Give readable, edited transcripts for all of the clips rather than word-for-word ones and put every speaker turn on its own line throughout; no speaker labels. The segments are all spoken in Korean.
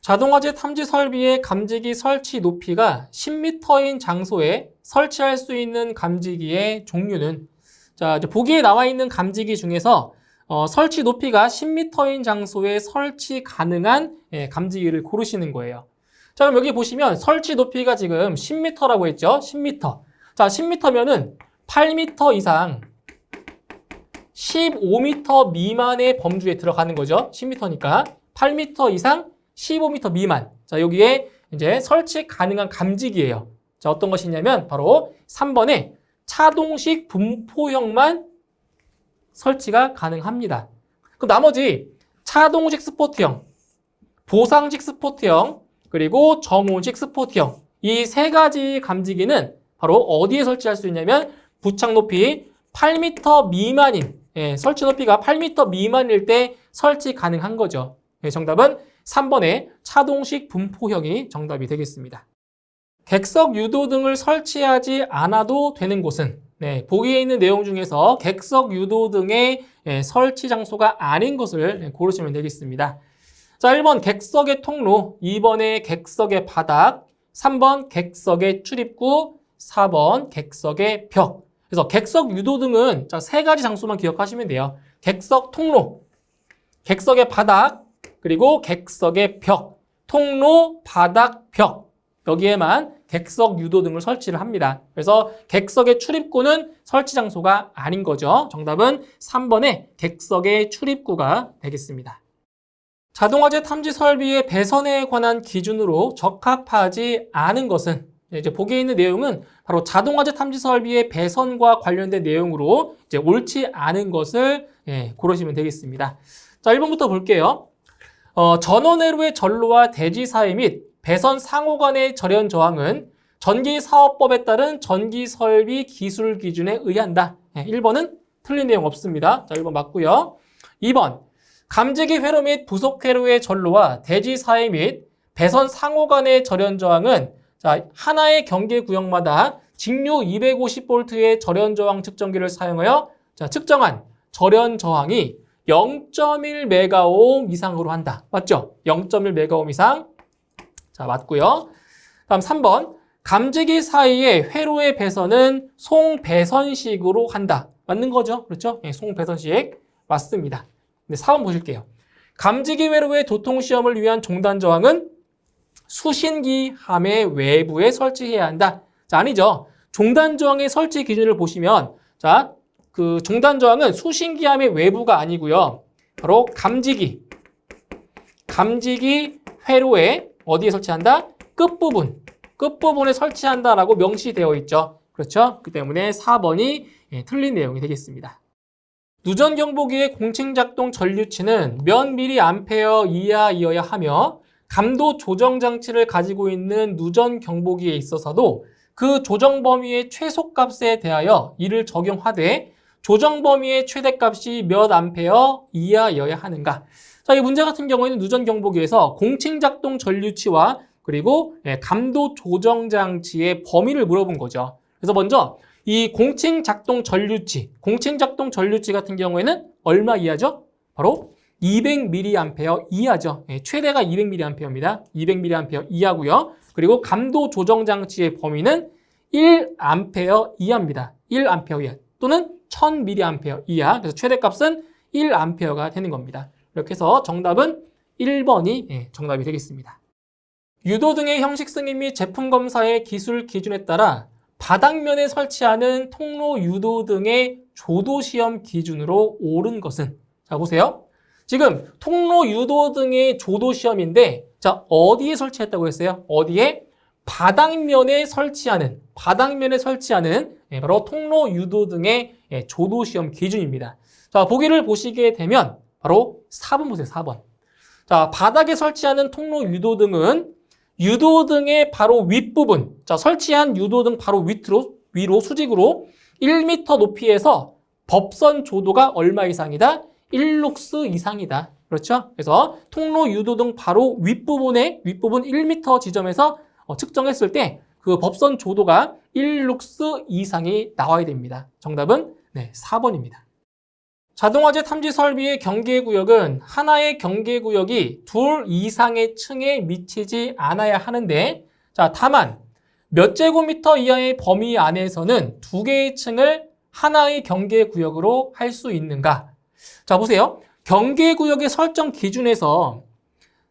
자동화재 탐지 설비의 감지기 설치 높이가 10m인 장소에 설치할 수 있는 감지기의 종류는, 자, 이제 보기에 나와 있는 감지기 중에서 설치 높이가 10m인 장소에 설치 가능한 감지기를 고르시는 거예요. 자, 그럼 여기 보시면 설치 높이가 지금 10m라고 했죠? 10m. 자, 10m면은 8m 이상 15m 미만의 범주에 들어가는 거죠. 10m니까 8m 이상 15m 미만. 자, 여기에 이제 설치 가능한 감지기예요. 자, 어떤 것이냐면 바로 3번에 차동식 분포형만 설치가 가능합니다. 그럼 나머지 차동식 스포트형, 보상식 스포트형, 그리고 정온식 스포트형, 이 세 가지 감지기는 바로 어디에 설치할 수 있냐면 부착 높이 8m 미만인, 설치 높이가 8m 미만일 때 설치 가능한 거죠. 정답은 3번의 차동식 분포형이 정답이 되겠습니다. 객석 유도 등을 설치하지 않아도 되는 곳은, 보기에 있는 내용 중에서 객석 유도 등의 설치 장소가 아닌 것을 고르시면 되겠습니다. 자, 1번 객석의 통로, 2번의 객석의 바닥, 3번 객석의 출입구, 4번 객석의 벽. 그래서 객석 유도 등은 세 가지 장소만 기억하시면 돼요. 객석 통로, 객석의 바닥, 그리고 객석의 벽, 통로, 바닥, 벽. 여기에만 객석 유도 등을 설치를 합니다. 그래서 객석의 출입구는 설치 장소가 아닌 거죠. 정답은 3번의 객석의 출입구가 되겠습니다. 자동화재 탐지 설비의 배선에 관한 기준으로 적합하지 않은 것은, 이제 보기에 있는 내용은 바로 자동화재 탐지 설비의 배선과 관련된 내용으로 이제 옳지 않은 것을 고르시면 되겠습니다. 자, 1번부터 볼게요. 전원회로의 전로와 대지 사이 및 배선 상호 간의 절연 저항은 전기사업법에 따른 전기설비 기술 기준에 의한다. 1번은 틀린 내용 없습니다. 자, 1번 맞고요. 2번 감지기 회로 및 부속 회로의 전로와 대지 사이 및 배선 상호 간의 절연 저항은 하나의 경계 구역마다 직류 250V의 절연 저항 측정기를 사용하여 측정한 절연 저항이 0.1메가옴 이상으로 한다. 맞죠? 0.1메가옴 이상. 자, 맞고요. 다음 3번. 감지기 사이의 회로의 배선은 송배선식으로 한다. 맞는 거죠? 그렇죠? 송배선식. 맞습니다. 네, 4번 보실게요. 감지기 회로의 도통시험을 위한 종단 저항은 수신기 함의 외부에 설치해야 한다. 자, 아니죠. 종단 저항의 설치 기준을 보시면, 그 종단 저항은 수신기 함의 외부가 아니고요. 바로 감지기 회로에 어디에 설치한다? 끝부분에 설치한다라고 명시되어 있죠. 그렇죠? 그 때문에 4번이 틀린 내용이 되겠습니다. 누전 경보기의 공칭 작동 전류치는 몇 mA 이하이어야 하며 감도 조정 장치를 가지고 있는 누전 경보기에 있어서도 그 조정 범위의 최소값에 대하여 이를 적용하되 조정 범위의 최대값이 몇 암페어 이하여야 하는가? 자, 이 문제 같은 경우에는 누전 경보기에서 공칭 작동 전류치와 그리고 감도 조정 장치의 범위를 물어본 거죠. 그래서 먼저 이 공칭 작동 전류치 같은 경우에는 얼마 이하죠? 바로 200mA 이하죠. 최대가 200mA입니다. 200mA 이하고요. 그리고 감도 조정 장치의 범위는 1A 이하입니다. 1A 이하 또는 1000mA 이하. 그래서 최대값은 1A가 되는 겁니다. 이렇게 해서 정답은 1번이 정답이 되겠습니다. 유도 등의 형식 승인 및 제품 검사의 기술 기준에 따라 바닥면에 설치하는 통로 유도 등의 조도 시험 기준으로 옳은 것은, 자, 보세요. 지금 통로 유도 등의 조도 시험인데, 자, 어디에 설치했다고 했어요? 어디에? 바닥면에 설치하는 바로 통로 유도 등의 조도 시험 기준입니다. 자, 보기를 보시게 되면 바로 4번 보세요. 4번. 자, 바닥에 설치하는 통로 유도등은 유도등의 바로 윗부분, 자, 설치한 유도등 바로 위로 수직으로 1m 높이에서 법선 조도가 얼마 이상이다? 1룩스 이상이다. 그렇죠? 그래서 통로 유도등 바로 윗부분 1m 지점에서 측정했을 때 그 법선 조도가 1룩스 이상이 나와야 됩니다. 정답은 4번입니다. 자동화재 탐지 설비의 경계구역은 하나의 경계구역이 둘 이상의 층에 미치지 않아야 하는데, 자, 다만 몇 제곱미터 이하의 범위 안에서는 두 개의 층을 하나의 경계구역으로 할 수 있는가? 자, 보세요. 경계구역의 설정 기준에서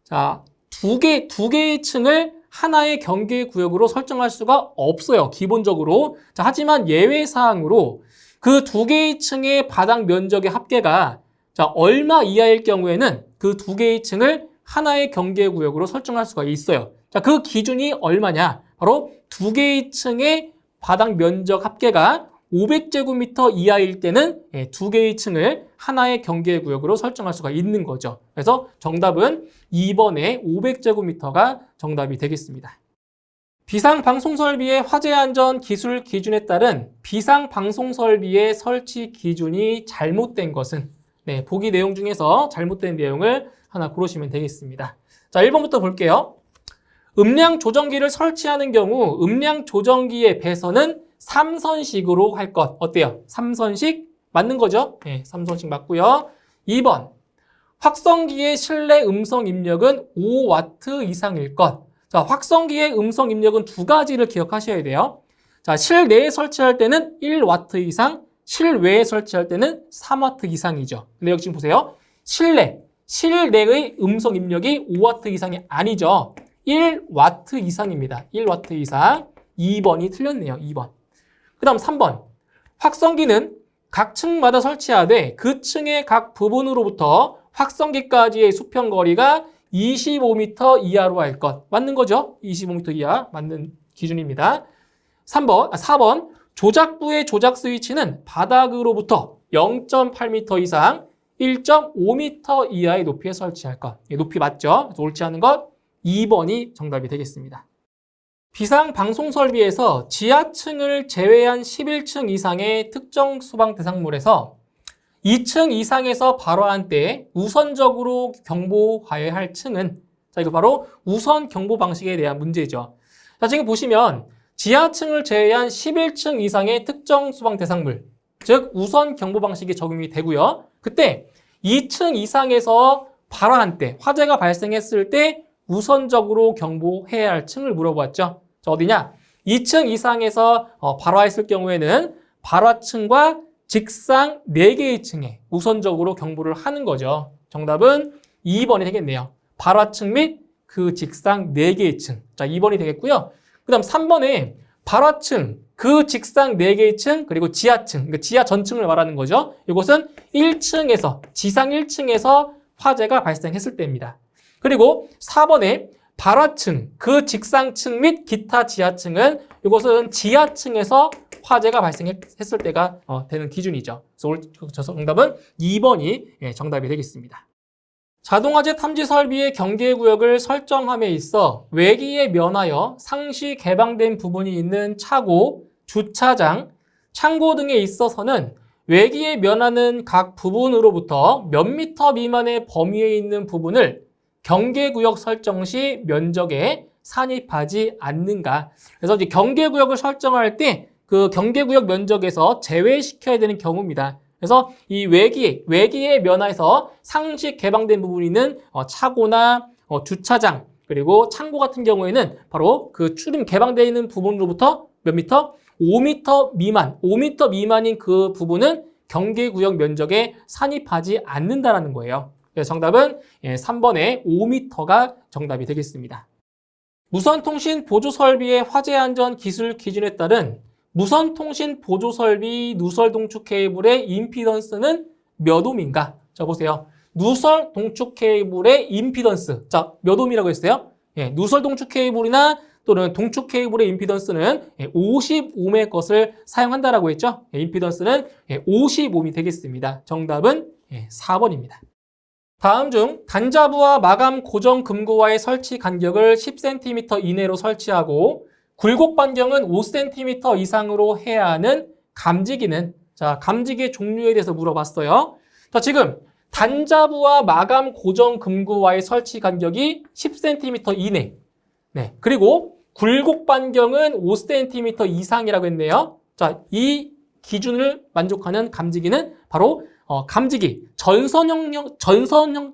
자, 두 개의 층을 하나의 경계구역으로 설정할 수가 없어요. 기본적으로. 자, 하지만 예외사항으로 그 두 개의 층의 바닥 면적의 합계가 자, 얼마 이하일 경우에는 그 두 개의 층을 하나의 경계구역으로 설정할 수가 있어요. 자, 그 기준이 얼마냐? 바로 두 개의 층의 바닥 면적 합계가 500제곱미터 이하일 때는 두 개의 층을 하나의 경계구역으로 설정할 수가 있는 거죠. 그래서 정답은 2번의 500제곱미터가 정답이 되겠습니다. 비상방송설비의 화재안전 기술 기준에 따른 비상방송설비의 설치 기준이 잘못된 것은 보기 내용 중에서 잘못된 내용을 하나 고르시면 되겠습니다. 자, 1번부터 볼게요. 음량 조정기를 설치하는 경우 음량 조정기의 배선은 3선식으로 할 것. 어때요? 3선식 맞는 거죠? 네, 3선식 맞고요. 2번. 확성기의 실내 음성 입력은 5W 이상일 것. 자, 확성기의 음성 입력은 두 가지를 기억하셔야 돼요. 자, 실내에 설치할 때는 1W 이상, 실외에 설치할 때는 3W 이상이죠. 근데 여기 지금 보세요. 실내의 음성 입력이 5W 이상이 아니죠. 1W 이상입니다. 1W 이상. 2번이 틀렸네요. 2번. 그 다음 3번. 확성기는 각 층마다 설치하되 그 층의 각 부분으로부터 확성기까지의 수평거리가 25m 이하로 할 것. 맞는 거죠? 25m 이하 맞는 기준입니다. 4번. 조작부의 조작 스위치는 바닥으로부터 0.8m 이상 1.5m 이하의 높이에 설치할 것. 높이 맞죠? 그래서 옳지 않은 것 2번이 정답이 되겠습니다. 비상방송 설비에서 지하층을 제외한 11층 이상의 특정 소방 대상물에서 2층 이상에서 발화한 때 우선적으로 경보해야 할 층은 자, 이거 바로 우선 경보 방식에 대한 문제죠. 자, 지금 보시면 지하층을 제외한 11층 이상의 특정 소방 대상물, 즉 우선 경보 방식이 적용이 되고요. 그때 2층 이상에서 발화한 때, 화재가 발생했을 때 우선적으로 경보해야 할 층을 물어봤죠. 자, 어디냐? 2층 이상에서 발화했을 경우에는 발화층과 직상 4개의 층에 우선적으로 경보를 하는 거죠. 정답은 2번이 되겠네요. 발화층 및 그 직상 4개의 층. 자, 2번이 되겠고요. 그 다음 3번에 발화층, 그 직상 4개의 층, 그리고 지하층, 그러니까 지하 전층을 말하는 거죠. 이것은 1층에서, 지상 1층에서 화재가 발생했을 때입니다. 그리고 4번에 발화층, 그 직상층 및 기타 지하층은 이것은 지하층에서 화재가 발생했을 때가 되는 기준이죠. 그래서 정답은 2번이 정답이 되겠습니다. 자동화재 탐지 설비의 경계구역을 설정함에 있어 외기에 면하여 상시 개방된 부분이 있는 차고, 주차장, 창고 등에 있어서는 외기에 면하는 각 부분으로부터 몇 미터 미만의 범위에 있는 부분을 경계구역 설정 시 면적에 산입하지 않는가. 그래서 이제 경계구역을 설정할 때 그 경계구역 면적에서 제외시켜야 되는 경우입니다. 그래서 이 외기에 면해서 상시 개방된 부분이 있는 차고나 주차장 그리고 창고 같은 경우에는 바로 그 출입 개방되어 있는 부분으로부터 몇 미터? 5m 미만, 5m 미만인 그 부분은 경계구역 면적에 산입하지 않는다라는 거예요. 그래서 정답은 3번의 5m가 정답이 되겠습니다. 무선통신 보조설비의 화재안전 기술 기준에 따른 무선통신 보조설비 누설 동축 케이블의 임피던스는 몇 옴인가? 자, 보세요. 누설 동축 케이블의 임피던스. 자, 몇 옴이라고 했어요? 누설 동축 케이블이나 또는 동축 케이블의 임피던스는 50옴의 것을 사용한다라고 했죠? 임피던스는 50옴이 되겠습니다. 정답은 4번입니다. 다음 중 단자부와 마감 고정 금고와의 설치 간격을 10cm 이내로 설치하고 굴곡 반경은 5cm 이상으로 해야 하는 감지기는 자, 감지기의 종류에 대해서 물어봤어요. 자, 지금 단자부와 마감 고정 금고와의 설치 간격이 10cm 이내. 네. 그리고 굴곡 반경은 5cm 이상이라고 했네요. 자, 이 기준을 만족하는 감지기는 바로 감지기, 전선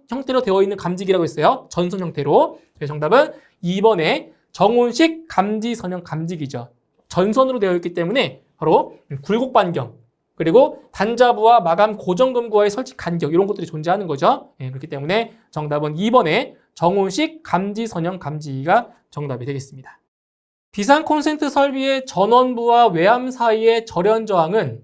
형태로 되어 있는 감지기라고 했어요. 전선 형태로. 정답은 2번에 정온식 감지선형 감지기죠. 전선으로 되어 있기 때문에 바로 굴곡 반경, 그리고 단자부와 마감 고정금고와의 설치 간격 이런 것들이 존재하는 거죠. 그렇기 때문에 정답은 2번에 정온식 감지선형 감지기가 정답이 되겠습니다. 비상 콘센트 설비의 전원부와 외암 사이의 절연 저항은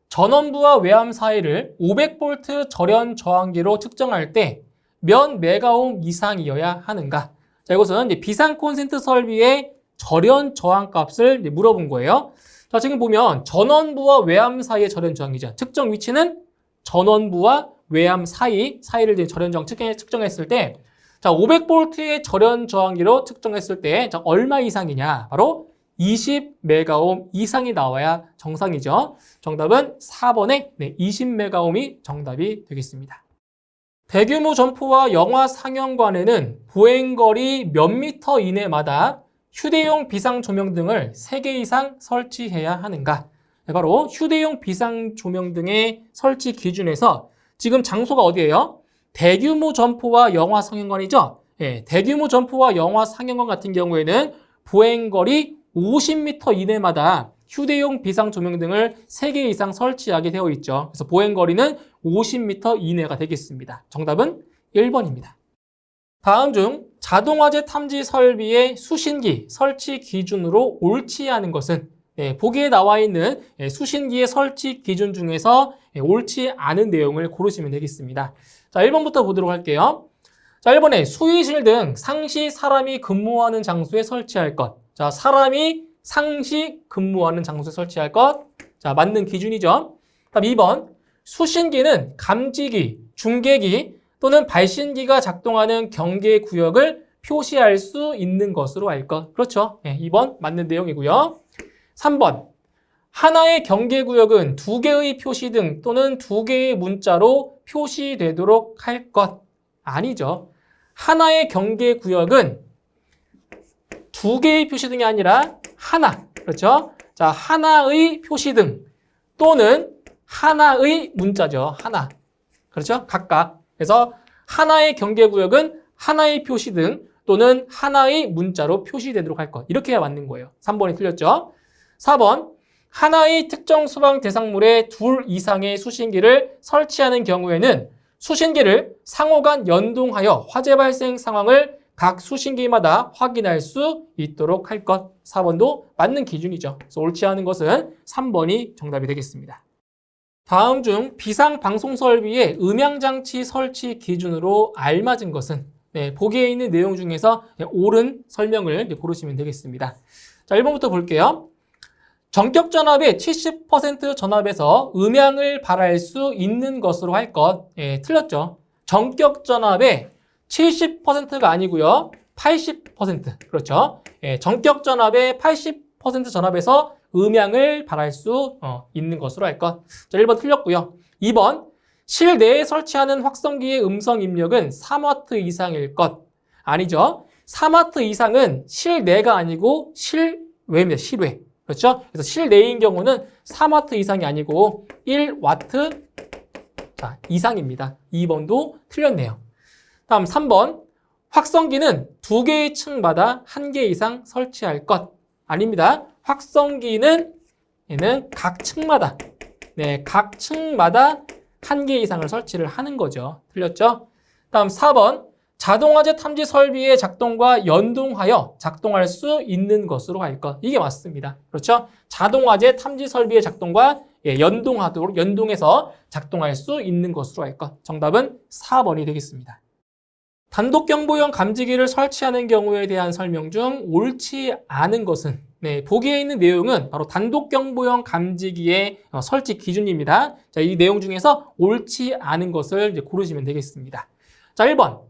전원부와 외암 사이를 500V 절연 저항기로 측정할 때 몇 메가옴 이상이어야 하는가? 자, 이것은 이제 비상 콘센트 설비의 절연 저항 값을 물어본 거예요. 자, 지금 보면 전원부와 외암 사이의 절연 저항이죠. 측정 위치는 전원부와 외암 사이를 이제 절연 저항 측정했을 때, 자, 500V의 절연 저항기로 측정했을 때, 자, 얼마 이상이냐? 바로 20메가옴 이상이 나와야 정상이죠. 정답은 4번에 20메가옴이 정답이 되겠습니다. 대규모 점포와 영화 상영관에는 보행거리 몇 미터 이내마다 휴대용 비상 조명 등을 3개 이상 설치해야 하는가? 바로 휴대용 비상 조명 등의 설치 기준에서 지금 장소가 어디예요? 대규모 점포와 영화 상영관이죠. 대규모 점포와 영화 상영관 같은 경우에는 보행거리 50m 이내마다 휴대용 비상 조명 등을 3개 이상 설치하게 되어 있죠. 그래서 보행거리는 50m 이내가 되겠습니다. 정답은 1번입니다. 다음 중 자동화재 탐지 설비의 수신기 설치 기준으로 옳지 않은 것은 보기에 나와 있는 수신기의 설치 기준 중에서 옳지 않은 내용을 고르시면 되겠습니다. 자, 1번부터 보도록 할게요. 자, 1번에 수의실 등 상시 사람이 근무하는 장소에 설치할 것. 자, 사람이 상시 근무하는 장소에 설치할 것. 자, 맞는 기준이죠. 다음 2번. 수신기는 감지기, 중계기 또는 발신기가 작동하는 경계 구역을 표시할 수 있는 것으로 알 것. 그렇죠. 2번 맞는 내용이고요. 3번. 하나의 경계 구역은 2개의 표시 등 또는 2개의 문자로 표시되도록 할 것. 아니죠. 하나의 경계 구역은 2개의 표시 등이 아니라 하나. 그렇죠? 자, 하나의 표시 등 또는 하나의 문자죠. 하나. 그렇죠? 각각. 그래서 하나의 경계 구역은 하나의 표시 등 또는 하나의 문자로 표시되도록 할 것. 이렇게 해야 맞는 거예요. 3번이 틀렸죠? 4번. 하나의 특정 소방 대상물에 2 이상의 수신기를 설치하는 경우에는 수신기를 상호 간 연동하여 화재 발생 상황을 각 수신기마다 확인할 수 있도록 할 것. 4번도 맞는 기준이죠. 그래서 옳지 않은 것은 3번이 정답이 되겠습니다. 다음 중 비상방송 설비의 음향장치 설치 기준으로 알맞은 것은 보기에 있는 내용 중에서 옳은 설명을 고르시면 되겠습니다. 자, 1번부터 볼게요. 전격 전압의 70% 전압에서 음향을 발할 수 있는 것으로 할 것. 틀렸죠. 전격 전압의 70%가 아니고요. 80%. 그렇죠. 전격 전압의 80% 전압에서 음향을 발할 수 있는 것으로 할 것. 자, 1번 틀렸고요. 2번. 실내에 설치하는 확성기의 음성 입력은 3W 이상일 것. 아니죠. 3W 이상은 실내가 아니고 실외입니다. 실외. 그렇죠? 그래서 실내인 경우는 3W 이상이 아니고 1W 이상입니다. 2번도 틀렸네요. 다음 3번. 확성기는 2개의 층마다 1개 이상 설치할 것. 아닙니다. 확성기는 얘는 각 층마다 각 층마다 1개 이상을 설치를 하는 거죠. 틀렸죠? 다음 4번. 자동화재 탐지 설비의 작동과 연동하여 작동할 수 있는 것으로 할 것. 이게 맞습니다. 그렇죠? 자동화재 탐지 설비의 작동과 연동해서 작동할 수 있는 것으로 할 것. 정답은 4번이 되겠습니다. 단독경보용 감지기를 설치하는 경우에 대한 설명 중 옳지 않은 것은 보기에 있는 내용은 바로 단독경보용 감지기의 설치 기준입니다. 자, 이 내용 중에서 옳지 않은 것을 이제 고르시면 되겠습니다. 자, 1번.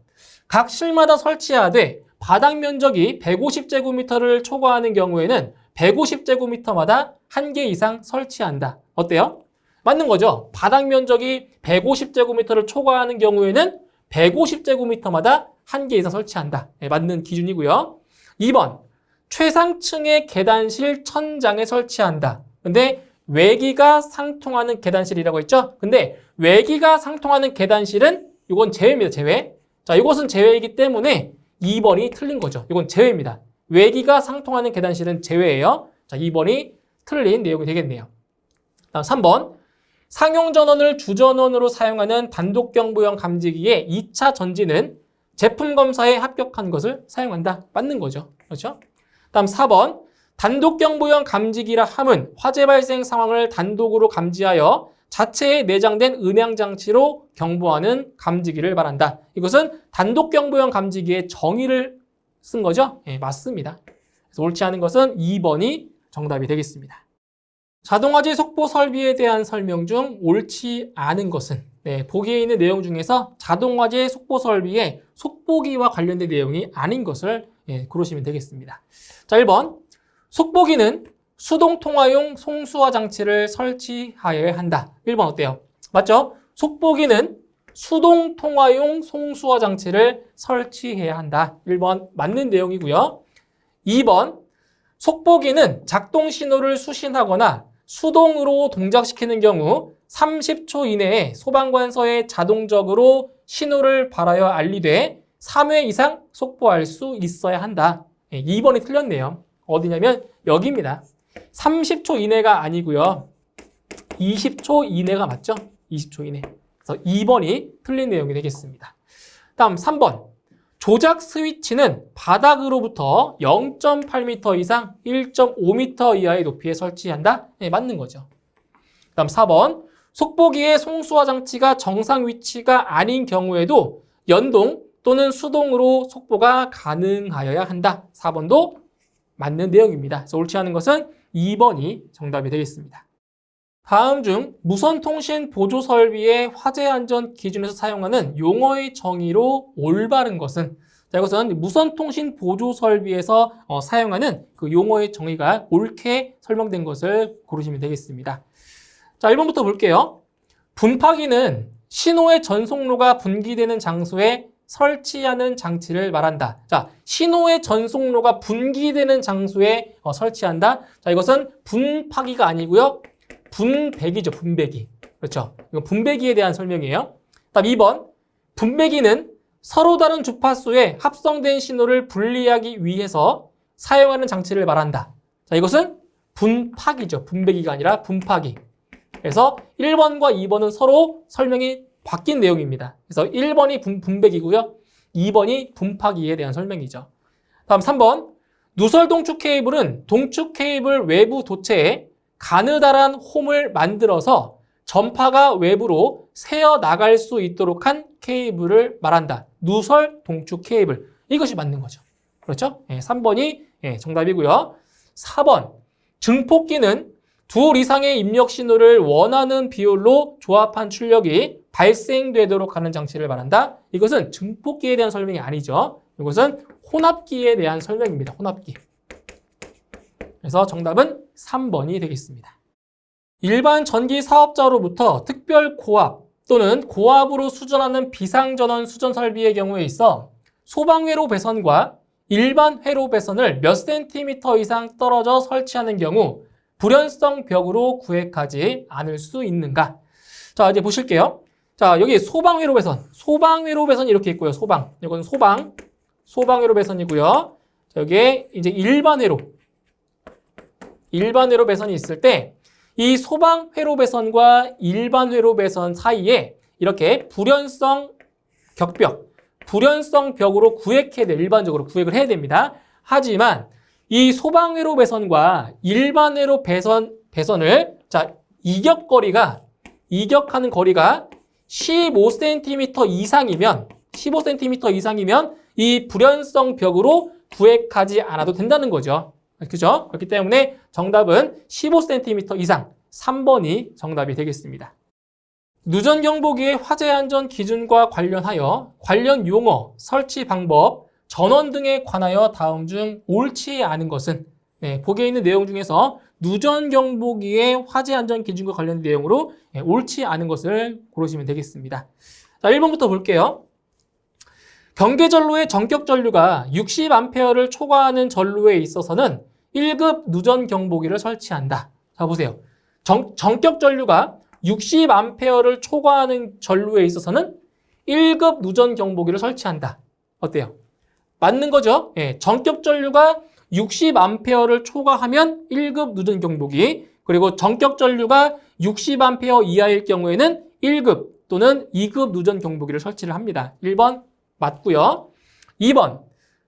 각 실마다 설치하되 바닥 면적이 150제곱미터를 초과하는 경우에는 150제곱미터마다 1개 이상 설치한다. 어때요? 맞는 거죠? 바닥 면적이 150제곱미터를 초과하는 경우에는 150제곱미터마다 1개 이상 설치한다. 맞는 기준이고요. 2번. 최상층의 계단실 천장에 설치한다. 근데 외기가 상통하는 계단실이라고 했죠? 근데 외기가 상통하는 계단실은 이건 제외입니다. 제외. 자, 이것은 제외이기 때문에 2번이 틀린 거죠. 이건 제외입니다. 외기가 상통하는 계단실은 제외예요. 자, 2번이 틀린 내용이 되겠네요. 다음 3번. 상용 전원을 주전원으로 사용하는 단독경보형 감지기의 2차 전지는 제품 검사에 합격한 것을 사용한다. 맞는 거죠. 그렇죠? 다음 4번. 단독경보형 감지기라 함은 화재 발생 상황을 단독으로 감지하여 자체에 내장된 음향장치로 경보하는 감지기를 말한다. 이것은 단독경보형 감지기의 정의를 쓴 거죠? 네, 맞습니다. 그래서 옳지 않은 것은 2번이 정답이 되겠습니다. 자동화재 속보 설비에 대한 설명 중 옳지 않은 것은 보기에 있는 내용 중에서 자동화재 속보 설비의 속보기와 관련된 내용이 아닌 것을 고르시면 되겠습니다. 자, 1번. 속보기는 수동통화용 송수화 장치를 설치하여야 한다. 1번 어때요? 맞죠? 속보기는 수동통화용 송수화 장치를 설치해야 한다. 1번 맞는 내용이고요. 2번. 속보기는 작동 신호를 수신하거나 수동으로 동작시키는 경우 30초 이내에 소방관서에 자동적으로 신호를 발하여 알리되 3회 이상 속보할 수 있어야 한다. 2번이 틀렸네요. 어디냐면 여기입니다. 30초 이내가 아니고요. 20초 이내가 맞죠? 20초 이내. 그래서 2번이 틀린 내용이 되겠습니다. 다음 3번. 조작 스위치는 바닥으로부터 0.8m 이상 1.5m 이하의 높이에 설치한다? 네, 맞는 거죠. 다음 4번. 속보기의 송수화 장치가 정상 위치가 아닌 경우에도 연동 또는 수동으로 속보가 가능하여야 한다. 4번도 맞는 내용입니다. 그래서 옳지 않은 것은 2번이 정답이 되겠습니다. 다음 중 무선통신 보조 설비의 화재 안전 기준에서 사용하는 용어의 정의로 올바른 것은? 자, 이것은 무선통신 보조 설비에서 사용하는 그 용어의 정의가 옳게 설명된 것을 고르시면 되겠습니다. 자, 1번부터 볼게요. 분파기는 신호의 전송로가 분기되는 장소에 설치하는 장치를 말한다. 자, 신호의 전송로가 분기되는 장소에 설치한다. 자, 이것은 분파기가 아니고요. 분배기죠. 분배기. 그렇죠. 이건 분배기에 대한 설명이에요. 다음 2번. 분배기는 서로 다른 주파수에 합성된 신호를 분리하기 위해서 사용하는 장치를 말한다. 자, 이것은 분파기죠. 분배기가 아니라 분파기. 그래서 1번과 2번은 서로 설명이 바뀐 내용입니다. 그래서 1번이 분배기고요. 2번이 분파기에 대한 설명이죠. 다음 3번. 누설 동축 케이블은 동축 케이블 외부 도체에 가느다란 홈을 만들어서 전파가 외부로 새어 나갈 수 있도록 한 케이블을 말한다. 누설 동축 케이블. 이것이 맞는 거죠. 그렇죠? 3번이 정답이고요. 4번. 증폭기는 둘 이상의 입력 신호를 원하는 비율로 조합한 출력이 발생되도록 하는 장치를 말한다. 이것은 증폭기에 대한 설명이 아니죠. 이것은 혼합기에 대한 설명입니다. 혼합기. 그래서 정답은 3번이 되겠습니다. 일반 전기 사업자로부터 특별 고압 또는 고압으로 수전하는 비상전원 수전 설비의 경우에 있어 소방회로 배선과 일반 회로 배선을 몇 센티미터 이상 떨어져 설치하는 경우 불연성 벽으로 구획하지 않을 수 있는가? 자, 이제 보실게요. 자, 여기 소방회로 배선. 소방회로 배선이 이렇게 있고요. 소방. 이건 소방회로 배선이고요. 자, 여기에 이제 일반회로 배선이 있을 때 이 소방회로 배선과 일반 회로 배선 사이에 이렇게 불연성 벽으로 구획해야 돼요. 일반적으로 구획을 해야 됩니다. 하지만 이 소방회로 배선과 일반 회로 배선을 자, 이격하는 거리가 15cm 이상이면 이 불연성 벽으로 구획하지 않아도 된다는 거죠. 그죠? 그렇기 때문에 정답은 15cm 이상 3번이 정답이 되겠습니다. 누전경보기의 화재 안전 기준과 관련하여 관련 용어, 설치 방법, 전원 등에 관하여 다음 중 옳지 않은 것은? 보기에 있는 내용 중에서 누전경보기의 화재 안전 기준과 관련된 내용으로 옳지 않은 것을 고르시면 되겠습니다. 자, 1번부터 볼게요. 경계전로의 전격 전류가 60A를 초과하는 전로에 있어서는 1급 누전경보기를 설치한다. 자, 보세요. 전격 전류가 60A를 초과하는 전류에 있어서는 1급 누전 경보기를 설치한다. 어때요? 맞는 거죠? 예, 전격 전류가 60A를 초과하면 1급 누전 경보기, 그리고 전격 전류가 60A 이하일 경우에는 1급 또는 2급 누전 경보기를 설치를 합니다. 1번 맞고요. 2번,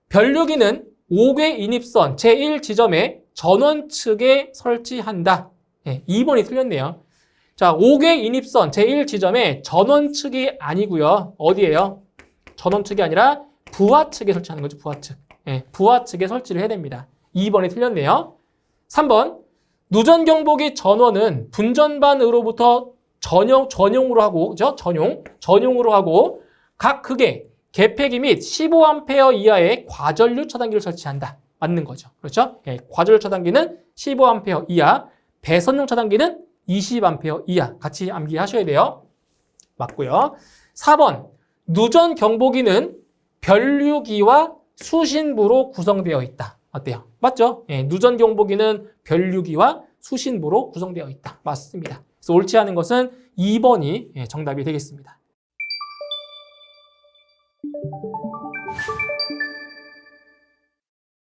변류기는 5개 인입선 제1지점에 전원 측에 설치한다. 예, 2번이 틀렸네요. 자, 5개 인입선 제1지점에 전원 측이 아니고요. 어디예요? 전원 측이 아니라 부하 측에 설치하는 거죠. 부하 측. 예, 부하 측에 설치를 해야 됩니다. 2번이 틀렸네요. 3번, 누전 경보기 전원은 분전반으로부터 전용으로 하고, 그죠? 전용으로 하고 각 극에 개폐기 및 15A 이하의 과전류 차단기를 설치한다. 맞는 거죠. 그렇죠? 예, 과전류 차단기는 15A 이하, 배선용 차단기는 20A 이하. 같이 암기하셔야 돼요. 맞고요. 4번, 누전 경보기는 변류기와 수신부로 구성되어 있다. 어때요? 맞죠? 예, 누전 경보기는 변류기와 수신부로 구성되어 있다. 맞습니다. 그래서 옳지 않은 것은 2번이 정답이 되겠습니다.